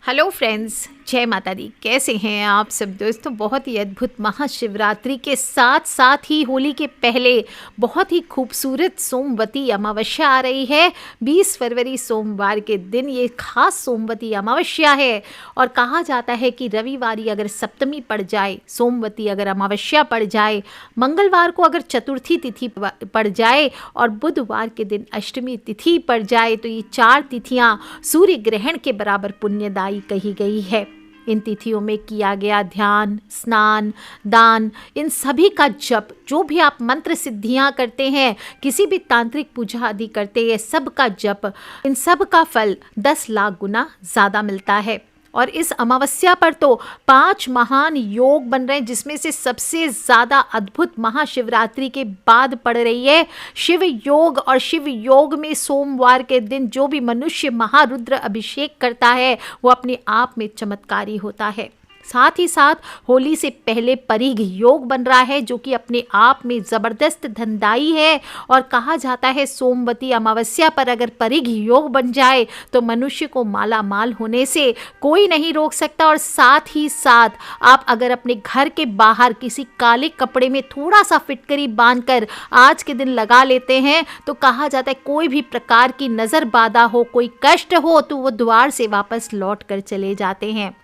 Hello friends, जय माता दी। कैसे हैं आप सब दोस्तों। बहुत ही अद्भुत महाशिवरात्रि के साथ साथ ही होली के पहले बहुत ही खूबसूरत सोमवती अमावस्या आ रही है। 20 फरवरी सोमवार के दिन ये खास सोमवती अमावस्या है और कहा जाता है कि रविवारी अगर सप्तमी पड़ जाए, सोमवती अगर अमावस्या पड़ जाए, मंगलवार को अगर चतुर्थी तिथि पड़ जाए और बुधवार के दिन अष्टमी तिथि पड़ जाए तो ये 4 तिथियां सूर्य ग्रहण के बराबर पुण्यदायी कही गई है। इन तिथियों में किया गया ध्यान, स्नान, दान, इन सभी का जप, जो भी आप मंत्र सिद्धियां करते हैं, किसी भी तांत्रिक पूजा आदि करते हैं, सब का जप, इन सब का फल 10 लाख गुना ज़्यादा मिलता है। और इस अमावस्या पर तो 5 महान योग बन रहे हैं, जिसमें से सबसे ज़्यादा अद्भुत महाशिवरात्रि के बाद पड़ रही है शिव योग। और शिव योग में सोमवार के दिन जो भी मनुष्य महारुद्र अभिषेक करता है वो अपने आप में चमत्कारी होता है। साथ ही साथ होली से पहले परिघ योग बन रहा है, जो कि अपने आप में ज़बरदस्त धनदायी है। और कहा जाता है सोमवती अमावस्या पर अगर परिघ योग बन जाए तो मनुष्य को माला माल होने से कोई नहीं रोक सकता। और साथ ही साथ आप अगर अपने घर के बाहर किसी काले कपड़े में थोड़ा सा फिटकरी बांधकर आज के दिन लगा लेते हैं तो कहा जाता है कोई भी प्रकार की नज़र बाधा हो, कोई कष्ट हो तो वो द्वार से वापस लौट कर चले जाते हैं।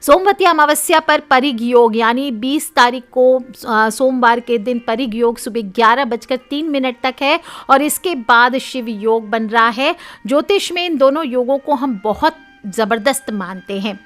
सोमवती अमावस्या पर परिघ योग यानी 20 तारीख को सोमवार के दिन परिघ योग सुबह 11:03 तक है और इसके बाद शिव योग बन रहा है। ज्योतिष में इन दोनों योगों को हम बहुत ज़बरदस्त मानते हैं।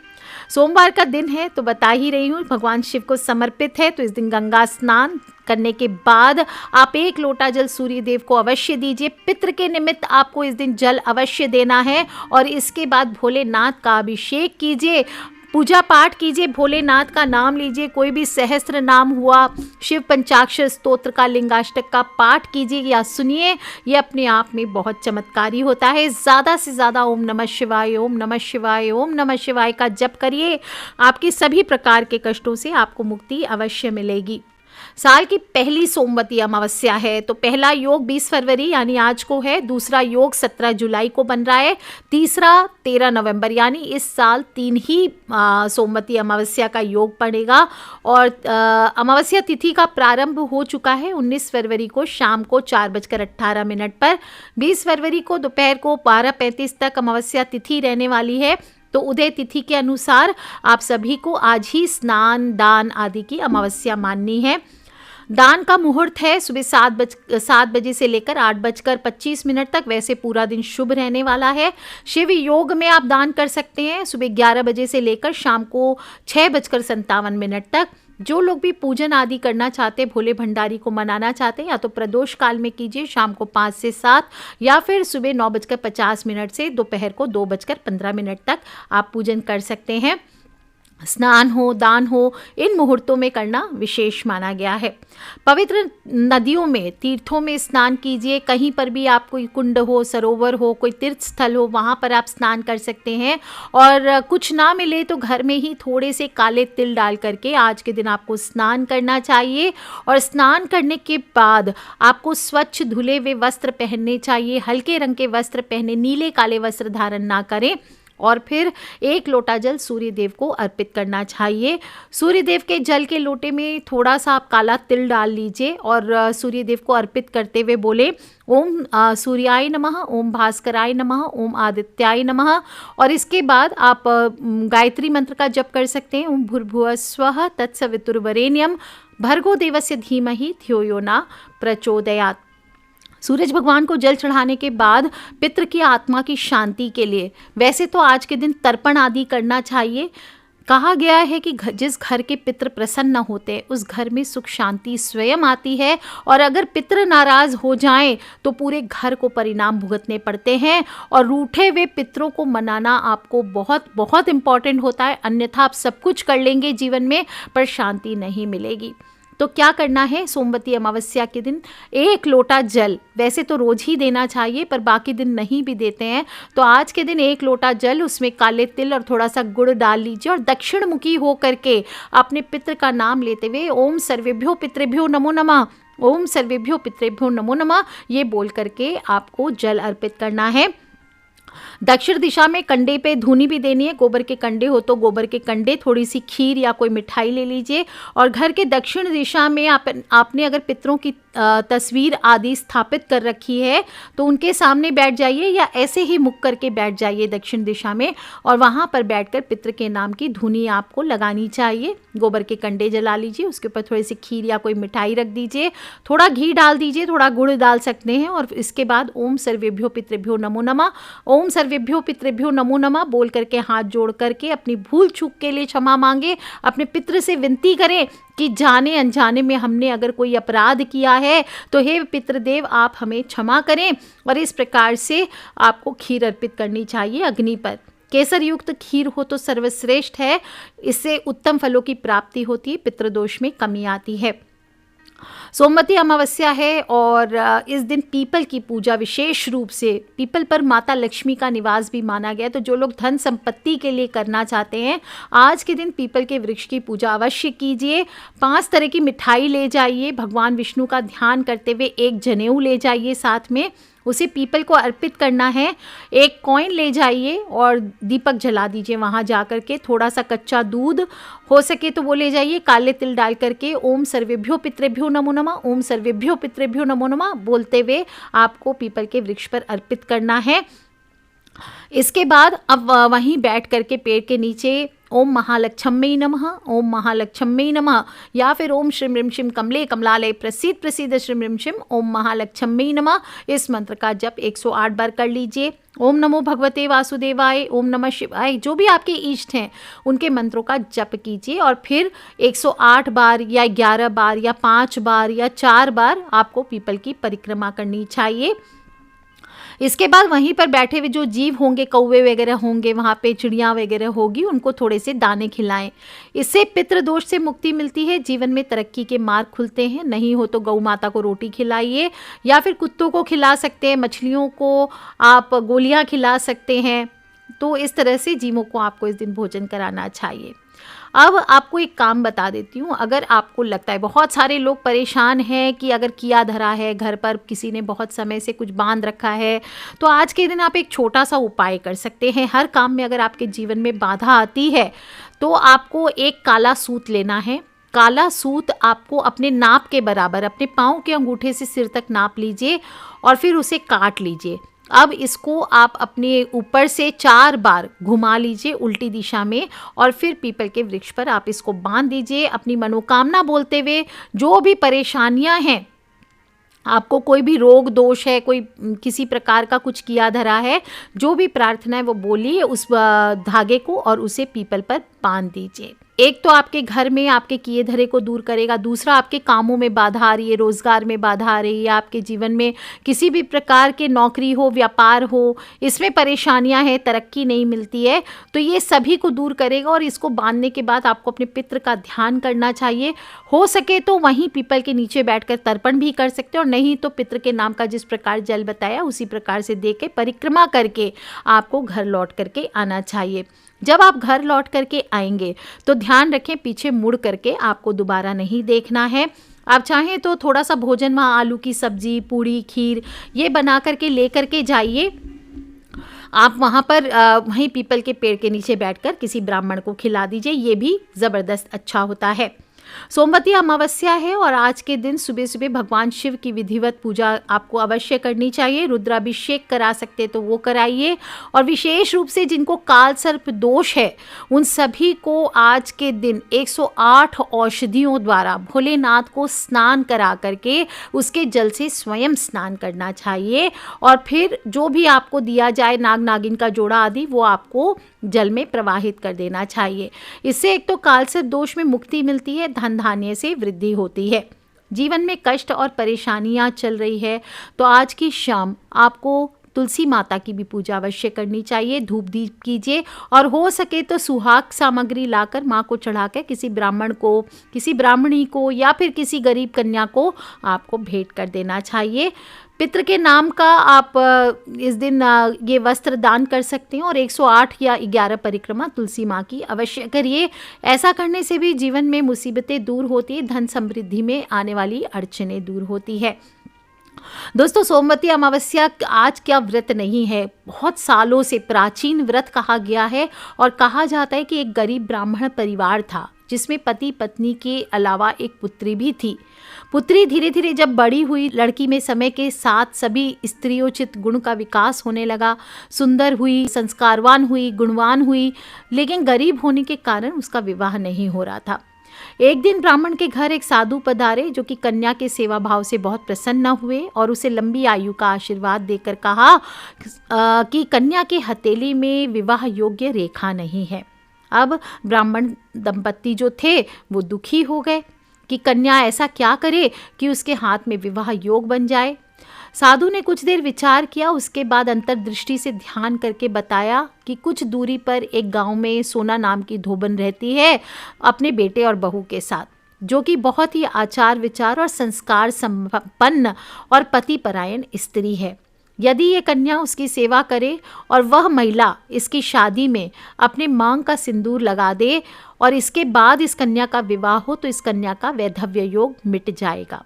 सोमवार का दिन है तो बता ही रही हूँ, भगवान शिव को समर्पित है। तो इस दिन गंगा स्नान करने के बाद आप 1 लोटा जल सूर्य देव को अवश्य दीजिए। पितृ के निमित्त आपको इस दिन जल अवश्य देना है। और इसके बाद भोलेनाथ का अभिषेक कीजिए, पूजा पाठ कीजिए, भोलेनाथ का नाम लीजिए, कोई भी सहस्त्र नाम हुआ, शिव पंचाक्षर स्तोत्र का, लिंगाष्टक का पाठ कीजिए या सुनिए। ये अपने आप में बहुत चमत्कारी होता है। ज़्यादा से ज़्यादा ओम नमः शिवाय, ओम नमः शिवाय, ओम नमः शिवाय का जप करिए। आपके सभी प्रकार के कष्टों से आपको मुक्ति अवश्य मिलेगी। साल की पहली सोमवती अमावस्या है तो पहला योग 20 फरवरी यानी आज को है, दूसरा योग 17 जुलाई को बन रहा है, तीसरा 13 नवंबर यानी इस साल 3 ही सोमवती अमावस्या का योग पड़ेगा। और अमावस्या तिथि का प्रारंभ हो चुका है 19 फरवरी को शाम को 4:18 पर। 20 फरवरी को दोपहर को 12:35 तक अमावस्या तिथि रहने वाली है। तो उदय तिथि के अनुसार आप सभी को आज ही स्नान, दान आदि की अमावस्या माननी है। दान का मुहूर्त है सुबह 7 बजे से लेकर 8:25 तक। वैसे पूरा दिन शुभ रहने वाला है। शिव योग में आप दान कर सकते हैं सुबह 11 बजे से लेकर शाम को 6:57 तक। जो लोग भी पूजन आदि करना चाहते, भोले भंडारी को मनाना चाहते हैं, या तो प्रदोष काल में कीजिए शाम को 5 से 7 या फिर सुबह 9:50 से दोपहर को 2:15 तक आप पूजन कर सकते हैं। स्नान हो, दान हो, इन मुहूर्तों में करना विशेष माना गया है। पवित्र नदियों में, तीर्थों में स्नान कीजिए। कहीं पर भी आप कोई कुंड हो, सरोवर हो, कोई तीर्थ स्थल हो, वहाँ पर आप स्नान कर सकते हैं। और कुछ ना मिले तो घर में ही थोड़े से काले तिल डाल करके आज के दिन आपको स्नान करना चाहिए। और स्नान करने के बाद आपको स्वच्छ धुले हुए वस्त्र पहनने चाहिए। हल्के रंग के वस्त्र पहने, नीले काले वस्त्र धारण ना करें। और फिर 1 लोटा जल सूर्य देव को अर्पित करना चाहिए। सूर्य देव के जल के लोटे में थोड़ा सा आप काला तिल डाल लीजिए और सूर्य देव को अर्पित करते हुए बोले ओम सूर्याय नमः, ओम भास्कराय नमः, ओम आदित्याय नमः। और इसके बाद आप गायत्री मंत्र का जप कर सकते हैं। ओम भूर्भुवः स्वः तत्सवितुर्वरेण्यं भर्गो देवस्य धीमहि धियो यो न प्रचोदयात्। सूरज भगवान को जल चढ़ाने के बाद पितृ की आत्मा की शांति के लिए वैसे तो आज के दिन तर्पण आदि करना चाहिए। कहा गया है कि जिस घर के पितृ प्रसन्न होते हैं उस घर में सुख शांति स्वयं आती है। और अगर पितृ नाराज हो जाएं तो पूरे घर को परिणाम भुगतने पड़ते हैं। और रूठे हुए पितरों को मनाना आपको बहुत बहुत इम्पॉर्टेंट होता है, अन्यथा आप सब कुछ कर लेंगे जीवन में पर शांति नहीं मिलेगी। तो क्या करना है, सोमवती अमावस्या के दिन 1 लोटा जल, वैसे तो रोज ही देना चाहिए पर बाकी दिन नहीं भी देते हैं, तो आज के दिन 1 लोटा जल, उसमें काले तिल और थोड़ा सा गुड़ डाल लीजिए और दक्षिण मुखी हो करके अपने पितृ का नाम लेते हुए ओम सर्वेभ्यो पितृभ्यो नमो नमः, ओम सर्वेभ्यो पितृभ्यो नमो नमः ये बोल करके आपको जल अर्पित करना है। दक्षिण दिशा में कंडे पे धूनी भी देनी है। गोबर के कंडे हो तो गोबर के कंडे, थोड़ी सी खीर या कोई मिठाई ले लीजिए। और घर के दक्षिण दिशा में आपने अगर पितरों की तस्वीर आदि स्थापित कर रखी है तो उनके सामने बैठ जाइए या ऐसे ही मुख करके बैठ जाइए दक्षिण दिशा में, और वहाँ पर बैठकर पितृ के नाम की धुनी आपको लगानी चाहिए। गोबर के कंडे जला लीजिए, उसके ऊपर थोड़ी सी खीर या कोई मिठाई रख दीजिए, थोड़ा घी डाल दीजिए, थोड़ा गुड़ डाल सकते हैं। और इसके बाद ओम सर्वेभ्यो पितृभ्यो नमो नमः, ओम सर्वेभ्यो पितृभ्यो नमो नमः बोल करके हाथ जोड़ करके अपनी भूल चूक के लिए क्षमा मांगे। अपने पितृ से विनती करें कि जाने अनजाने में हमने अगर कोई अपराध किया है तो हे पितृदेव आप हमें क्षमा करें। और इस प्रकार से आपको खीर अर्पित करनी चाहिए अग्नि पर। केसर युक्त खीर हो तो सर्वश्रेष्ठ है, इससे उत्तम फलों की प्राप्ति होती है, पितृदोष में कमी आती है। सोमवती अमावस्या है और इस दिन पीपल की पूजा, विशेष रूप से पीपल पर माता लक्ष्मी का निवास भी माना गया है। तो जो लोग धन संपत्ति के लिए करना चाहते हैं, आज के दिन पीपल के वृक्ष की पूजा अवश्य कीजिए। 5 तरह की मिठाई ले जाइए, भगवान विष्णु का ध्यान करते हुए एक जनेऊ ले जाइए, साथ में उसे पीपल को अर्पित करना है। एक कॉइन ले जाइए और दीपक जला दीजिए वहाँ जा कर के। थोड़ा सा कच्चा दूध हो सके तो वो ले जाइए, काले तिल डाल करके ओम सर्वेभ्यो पितृभ्यो नमो नमः, ओम सर्वेभ्यो पितृभ्यो नमो नमः बोलते हुए आपको पीपल के वृक्ष पर अर्पित करना है। इसके बाद अब वहीं बैठ करके पेड़ के नीचे ओम महालक्ष्म्यै नमः, ओम महालक्ष्म्यै नमः, या फिर ओम श्रीम ह्रीम शिम कमले कमलालय प्रसीद प्रसीद श्रीम ह्रीम शिम ओम महालक्ष्म्यै नमः, इस मंत्र का जप 108 बार कर लीजिए। ओम नमो भगवते वासुदेवाय, ओम नमः शिवाय, जो भी आपके इष्ट हैं उनके मंत्रों का जप कीजिए। और फिर 108 बार या 11 बार या 5 बार या 4 बार आपको पीपल की परिक्रमा करनी चाहिए। इसके बाद वहीं पर बैठे हुए जो जीव होंगे, कौवे वगैरह होंगे, वहाँ पे चिड़ियाँ वगैरह होगी, उनको थोड़े से दाने खिलाएं। इससे पितृदोष से मुक्ति मिलती है, जीवन में तरक्की के मार्ग खुलते हैं। नहीं हो तो गौ माता को रोटी खिलाइए या फिर कुत्तों को खिला सकते हैं, मछलियों को आप गोलियाँ खिला सकते हैं। तो इस तरह से जीवों को आपको इस दिन भोजन कराना चाहिए। अब आपको एक काम बता देती हूँ, अगर आपको लगता है, बहुत सारे लोग परेशान हैं कि अगर किया धरा है घर पर, किसी ने बहुत समय से कुछ बांध रखा है, तो आज के दिन आप एक छोटा सा उपाय कर सकते हैं। हर काम में अगर आपके जीवन में बाधा आती है तो आपको एक काला सूत लेना है। काला सूत आपको अपने नाप के बराबर, अपने पाँव के अंगूठे से सिर तक नाप लीजिए और फिर उसे काट लीजिए। अब इसको आप अपने ऊपर से 4 बार घुमा लीजिए उल्टी दिशा में और फिर पीपल के वृक्ष पर आप इसको बांध दीजिए, अपनी मनोकामना बोलते हुए। जो भी परेशानियां हैं, आपको कोई भी रोग दोष है, कोई किसी प्रकार का कुछ किया धरा है, जो भी प्रार्थना है वो बोलिए उस धागे को और उसे पीपल पर बांध दीजिए। एक तो आपके घर में आपके किए धरे को दूर करेगा, दूसरा आपके कामों में बाधा आ रही है, रोजगार में बाधा आ रही है, आपके जीवन में किसी भी प्रकार के नौकरी हो, व्यापार हो, इसमें परेशानियां हैं, तरक्की नहीं मिलती है, तो ये सभी को दूर करेगा। और इसको बांधने के बाद आपको अपने पितृ का ध्यान करना चाहिए। हो सके तो वहीं पीपल के नीचे बैठकर तर्पण भी कर सकते हो, और नहीं तो पितृ के नाम का जिस प्रकार जल बताया उसी प्रकार से दे के परिक्रमा करके आपको घर लौट करके आना चाहिए। जब आप घर लौट करके आएंगे तो ध्यान रखें, पीछे मुड़ करके आपको दोबारा नहीं देखना है। आप चाहें तो थोड़ा सा भोजन, वहाँ आलू की सब्जी, पूड़ी, खीर ये बना करके ले करके जाइए। आप वहाँ पर वहीं पीपल के पेड़ के नीचे बैठकर किसी ब्राह्मण को खिला दीजिए, ये भी ज़बरदस्त अच्छा होता है। सोमवती अमावस्या है और आज के दिन सुबह सुबह भगवान शिव की विधिवत पूजा आपको अवश्य करनी चाहिए। रुद्राभिषेक करा सकते तो वो कराइए। और विशेष रूप से जिनको काल सर्प दोष है उन सभी को आज के दिन 108 औषधियों द्वारा भोलेनाथ को स्नान करा करके उसके जल से स्वयं स्नान करना चाहिए। और फिर जो भी आपको दिया जाए, नाग नागिन का जोड़ा आदि, वो आपको जल में प्रवाहित कर देना चाहिए। इससे एक तो काल सर्प दोष में मुक्ति मिलती है, धन धान्य से वृद्धि होती है। जीवन में कष्ट और परेशानियां चल रही है तो आज की शाम आपको तुलसी माता की भी पूजा अवश्य करनी चाहिए। धूप दीप कीजिए और हो सके तो सुहाग सामग्री लाकर माँ को चढ़ाकर किसी ब्राह्मण को, किसी ब्राह्मणी को या फिर किसी गरीब कन्या को आपको भेंट कर देना चाहिए। पितृ के नाम का आप इस दिन ये वस्त्र दान कर सकते हैं और 108 या 11 परिक्रमा तुलसी माँ की अवश्य करिए। ऐसा करने से भी जीवन में मुसीबतें दूर होती है, धन समृद्धि में आने वाली अड़चनें दूर होती है। दोस्तों, सोमवती अमावस्या आज क्या व्रत नहीं है, बहुत सालों से प्राचीन व्रत कहा गया है। और कहा जाता है कि एक गरीब ब्राह्मण परिवार था जिसमें पति पत्नी के अलावा एक पुत्री भी थी। पुत्री धीरे धीरे जब बड़ी हुई, लड़की में समय के साथ सभी स्त्रियोचित गुण का विकास होने लगा, सुंदर हुई, संस्कारवान हुई, गुणवान हुई, लेकिन गरीब होने के कारण उसका विवाह नहीं हो रहा था। एक दिन ब्राह्मण के घर एक साधु पधारे जो कि कन्या के सेवा भाव से बहुत प्रसन्न हुए और उसे लंबी आयु का आशीर्वाद देकर कहा कि कन्या के हथेली में विवाह योग्य रेखा नहीं है। अब ब्राह्मण दंपत्ति जो थे वो दुखी हो गए कि कन्या ऐसा क्या करे कि उसके हाथ में विवाह योग बन जाए। साधु ने कुछ देर विचार किया, उसके बाद अंतर्दृष्टि से ध्यान करके बताया कि कुछ दूरी पर एक गांव में सोना नाम की धोबन रहती है अपने बेटे और बहू के साथ, जो कि बहुत ही आचार विचार और संस्कार संपन्न और पतिपरायण स्त्री है। यदि ये कन्या उसकी सेवा करे और वह महिला इसकी शादी में अपने मांग का सिंदूर लगा दे और इसके बाद इस कन्या का विवाह हो तो इस कन्या का वैधव्य योग मिट जाएगा।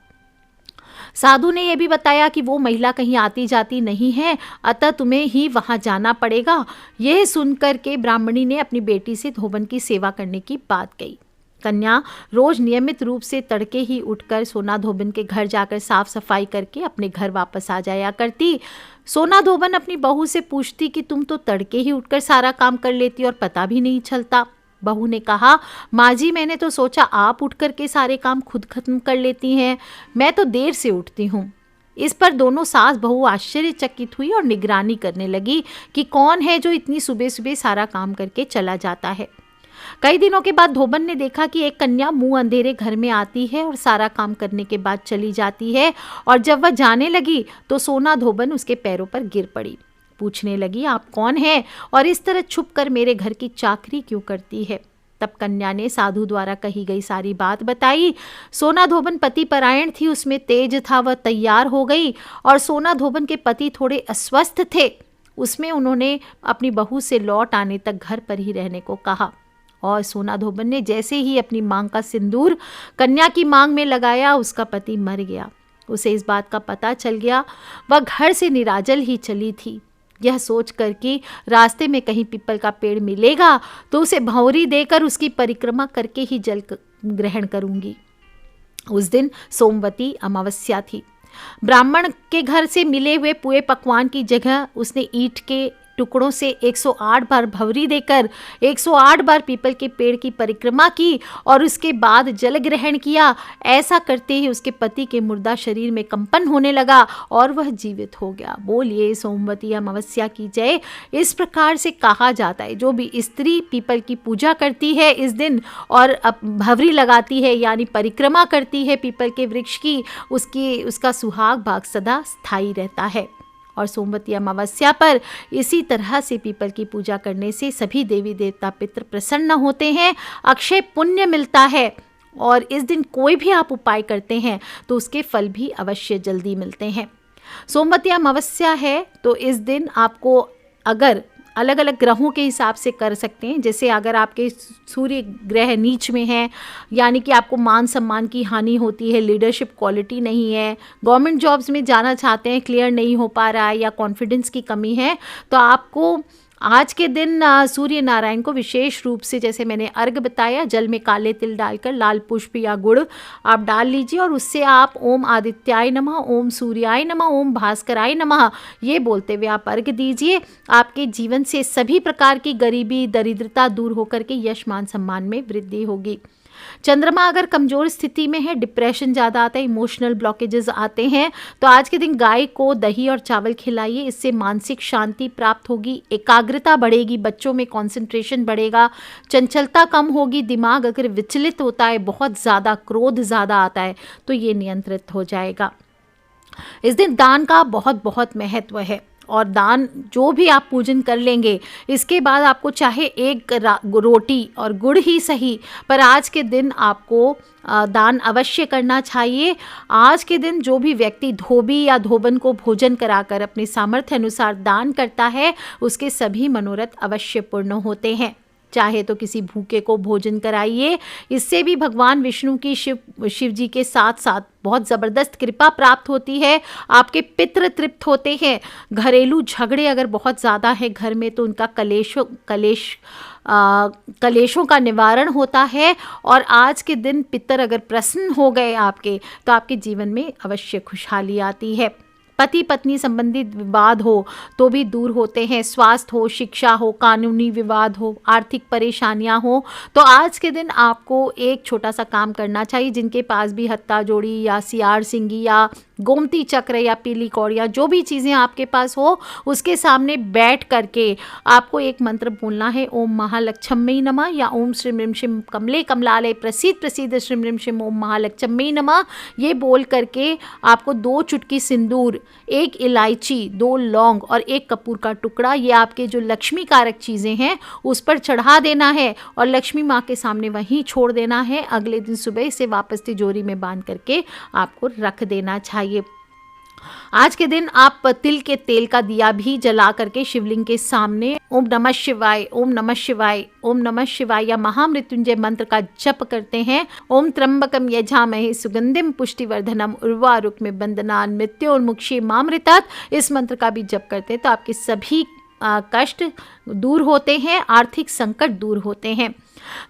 साधु ने यह भी बताया कि वो महिला कहीं आती जाती नहीं है, अतः तुम्हें ही वहां जाना पड़ेगा। यह सुनकर के ब्राह्मणी ने अपनी बेटी से धोबन की सेवा करने की बात कही। कन्या रोज नियमित रूप से तड़के ही उठकर सोना धोबन के घर जाकर साफ सफाई करके अपने घर वापस आ जाया करती। सोना धोबन अपनी बहू से पूछती कि तुम तो तड़के ही उठकर सारा काम कर लेती और पता भी नहीं चलता। बहू ने कहा, माँ जी मैंने तो सोचा आप उठ कर के सारे काम खुद खत्म कर लेती हैं, मैं तो देर से उठती हूँ। इस पर दोनों सास बहू आश्चर्यचकित हुई और निगरानी करने लगी कि कौन है जो इतनी सुबह सुबह सारा काम करके चला जाता है। कई दिनों के बाद धोबन ने देखा कि एक कन्या मुंह अंधेरे घर में आती है और सारा काम करने के बाद चली जाती है, और जब वह जाने लगी तो सोना धोबन उसके पैरों पर गिर पड़ी। पूछने लगी, आप कौन हैं और इस तरह छुप कर मेरे घर की चाकरी क्यों करती है। तब कन्या ने साधु द्वारा कही गई सारी बात बताई। सोना धोबन पति परायण थी, उसमें तेज था, वह तैयार हो गई। और सोना धोबन के पति थोड़े अस्वस्थ थे, उसमें उन्होंने अपनी बहू से लौट आने तक घर पर ही रहने को कहा। और सोना धोबन ने जैसे ही अपनी मांग का सिंदूर कन्या की मांग में लगाया, उसका पति मर गया। उसे इस बात का पता चल गया, वह घर से निराजल ही चली थी। यह सोच कर कि रास्ते में कहीं पीपल का पेड़ मिलेगा तो उसे भंवरी देकर उसकी परिक्रमा करके ही जल ग्रहण करूंगी। उस दिन सोमवती अमावस्या थी। ब्राह्मण के घर से मिले हुए पुए पकवान की जगह उसने ईंट के टुकड़ों से 108 बार भंवरी देकर 108 बार पीपल के पेड़ की परिक्रमा की और उसके बाद जल ग्रहण किया। ऐसा करते ही उसके पति के मुर्दा शरीर में कंपन होने लगा और वह जीवित हो गया। बोलिए सोमवती अमावस्या की जय। इस प्रकार से कहा जाता है, जो भी स्त्री पीपल की पूजा करती है इस दिन और भंवरी लगाती है यानी परिक्रमा करती है पीपल के वृक्ष की, उसका सुहाग भाग सदा स्थायी रहता है। और सोमवती अमावस्या पर इसी तरह से पीपल की पूजा करने से सभी देवी देवता पितृ प्रसन्न होते हैं, अक्षय पुण्य मिलता है। और इस दिन कोई भी आप उपाय करते हैं तो उसके फल भी अवश्य जल्दी मिलते हैं। सोमवती अमावस्या है तो इस दिन आपको अगर अलग अलग ग्रहों के हिसाब से कर सकते हैं, जैसे अगर आपके सूर्य ग्रह नीच में है यानी कि आपको मान सम्मान की हानि होती है, लीडरशिप क्वालिटी नहीं है, गवर्नमेंट जॉब्स में जाना चाहते हैं क्लियर नहीं हो पा रहा है या कॉन्फिडेंस की कमी है, तो आपको आज के दिन सूर्य नारायण को विशेष रूप से, जैसे मैंने अर्घ बताया, जल में काले तिल डालकर लाल पुष्प या गुड़ आप डाल लीजिए और उससे आप ओम आदित्याय नमः, ओम सूर्याय नमः, ओम भास्कराय नमः ये बोलते हुए आप अर्घ दीजिए। आपके जीवन से सभी प्रकार की गरीबी दरिद्रता दूर होकर के यश मान सम्मान में वृद्धि होगी। चंद्रमा अगर कमजोर स्थिति में है, डिप्रेशन ज़्यादा आता है, इमोशनल ब्लॉकेजेस आते हैं, तो आज के दिन गाय को दही और चावल खिलाइए, इससे मानसिक शांति प्राप्त होगी, एकाग्रता बढ़ेगी, बच्चों में कंसंट्रेशन बढ़ेगा, चंचलता कम होगी, दिमाग अगर विचलित होता है, बहुत ज़्यादा क्रोध ज़्यादा आता है तो ये नियंत्रित हो जाएगा। इस दिन दान का बहुत बहुत महत्व है और दान जो भी आप पूजन कर लेंगे इसके बाद आपको चाहे एक रोटी और गुड़ ही सही, पर आज के दिन आपको दान अवश्य करना चाहिए। आज के दिन जो भी व्यक्ति धोबी या धोबन को भोजन कराकर अपने सामर्थ्य अनुसार दान करता है उसके सभी मनोरथ अवश्य पूर्ण होते हैं। चाहे तो किसी भूखे को भोजन कराइए। इससे भी भगवान विष्णु की शिव जी के साथ साथ बहुत ज़बरदस्त कृपा प्राप्त होती है। आपके पितृ तृप्त होते हैं। घरेलू झगड़े अगर बहुत ज़्यादा है घर में तो उनका कलेशों का निवारण होता है। और आज के दिन पितर अगर प्रसन्न हो गए आपके, तो आपके जीवन में अवश्य खुशहाली आती है। पति पत्नी संबंधित विवाद हो तो भी दूर होते हैं। स्वास्थ्य हो, शिक्षा हो, कानूनी विवाद हो, आर्थिक परेशानियां हो, तो आज के दिन आपको एक छोटा सा काम करना चाहिए। जिनके पास भी हत्ता जोड़ी या सियार सिंगी या गोमती चक्र या पीली कौड़ियाँ, जो भी चीज़ें आपके पास हो, उसके सामने बैठ करके आपको एक मंत्र बोलना है, ओम महालक्ष्मी नमः या ओम श्रीम ह्रीम शिम कमले कमलालय प्रसीद प्रसीद श्रीम ह्रीम शिम ओम महालक्ष्मी नमः। ये बोल करके आपको 2 चुटकी सिंदूर, 1 इलायची, 2 लौंग और 1 कपूर का टुकड़ा, ये आपके जो लक्ष्मी कारक चीज़ें हैं उस पर चढ़ा देना है और लक्ष्मी माँ के सामने वहीं छोड़ देना है। अगले दिन सुबह इसे वापस तिजोरी में बांध करके आपको रख देना चाहिए। आज के दिन आप तिल के तेल का दिया भी जला करके शिवलिंग के सामने ओम नमः शिवाय, ओम नमः शिवाय, ओम नमः शिवाय या महामृत्युंजय मंत्र का जप करते हैं। ओम त्र्यंबकम यजामहे सुगंधिम पुष्टिवर्धनम उर्वारुकमिव बंधनान् मृत्योर्मुक्षीयमामृतात्, इस मंत्र का भी जप करते हैं तो आपके सभी कष्ट दूर होते हैं, आर्थिक संकट दूर होते हैं।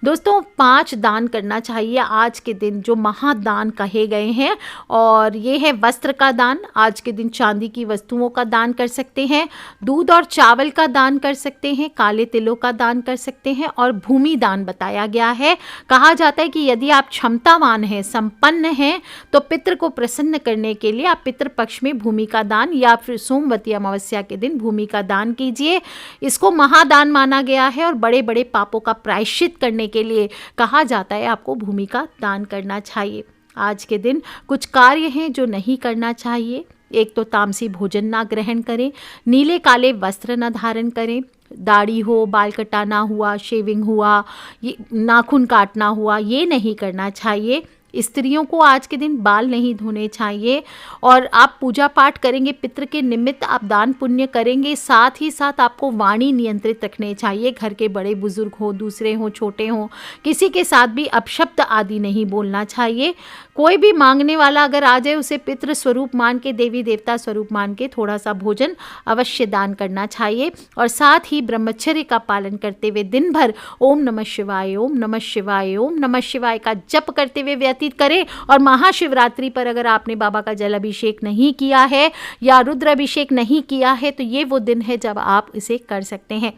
दोस्तों 5 दान करना चाहिए आज के दिन, जो महादान कहे गए हैं, और ये है वस्त्र का दान। आज के दिन चांदी की वस्तुओं का दान कर सकते हैं, दूध और चावल का दान कर सकते हैं, काले तिलों का दान कर सकते हैं और भूमि दान बताया गया है। कहा जाता है कि यदि आप क्षमतावान हैं, संपन्न हैं, तो पितृ को प्रसन्न करने के लिए आप पितृपक्ष में भूमि का दान या फिर सोमवती अमावस्या के दिन भूमि का दान कीजिए। इसको महादान माना गया है और बड़े बड़े पापों का प्रायश्चित करने के लिए कहा जाता है आपको भूमि का दान करना चाहिए। आज के दिन कुछ कार्य हैं जो नहीं करना चाहिए। एक तो तामसी भोजन ना ग्रहण करें, नीले काले वस्त्र न धारण करें, दाढ़ी हो, बाल कटाना हुआ, शेविंग हुआ, ये नाखून काटना हुआ, ये नहीं करना चाहिए। स्त्रियों को आज के दिन बाल नहीं धोने चाहिए। और आप पूजा पाठ करेंगे, पितृ के निमित्त आप दान पुण्य करेंगे, साथ ही साथ आपको वाणी नियंत्रित रखने चाहिए। घर के बड़े बुजुर्ग हो, दूसरे हो, छोटे हो, किसी के साथ भी अपशब्द आदि नहीं बोलना चाहिए। कोई भी मांगने वाला अगर आ जाए उसे पितृ स्वरूप मान के, देवी देवता स्वरूप मान के थोड़ा सा भोजन अवश्य दान करना चाहिए। और साथ ही ब्रह्मचर्य का पालन करते हुए दिन भर ओम नमः शिवाय, ओम नमः शिवाय, ओम नमः शिवाय का जप करते हुए व्यतीत करें। और महाशिवरात्रि पर अगर आपने बाबा का जल अभिषेक नहीं किया है या रुद्र अभिषेक नहीं किया है तो ये वो दिन है जब आप इसे कर सकते हैं।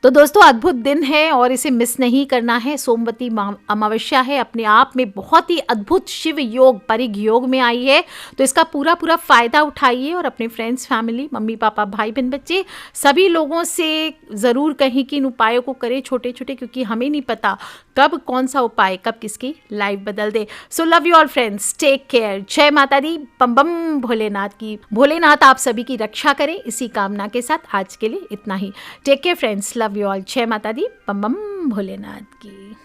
तो दोस्तों अद्भुत दिन है और इसे मिस नहीं करना है। सोमवती अमावस्या है, अपने आप में बहुत ही अद्भुत शिव योग परिग योग में आई है, तो इसका पूरा फ़ायदा उठाइए और अपने फ्रेंड्स, फैमिली, मम्मी पापा, भाई बहन, बच्चे सभी लोगों से ज़रूर कहें कि इन उपायों को करें छोटे छोटे, क्योंकि हमें नहीं पता कब कौन सा उपाय कब किसकी लाइफ बदल दे। So love you all friends, take care. जय माता दी, बम बम भोलेनाथ की। भोलेनाथ आप सभी की रक्षा करें, इसी कामना के साथ आज के लिए इतना ही। Take care friends, love you all. जय माता दी, बम बम भोलेनाथ की।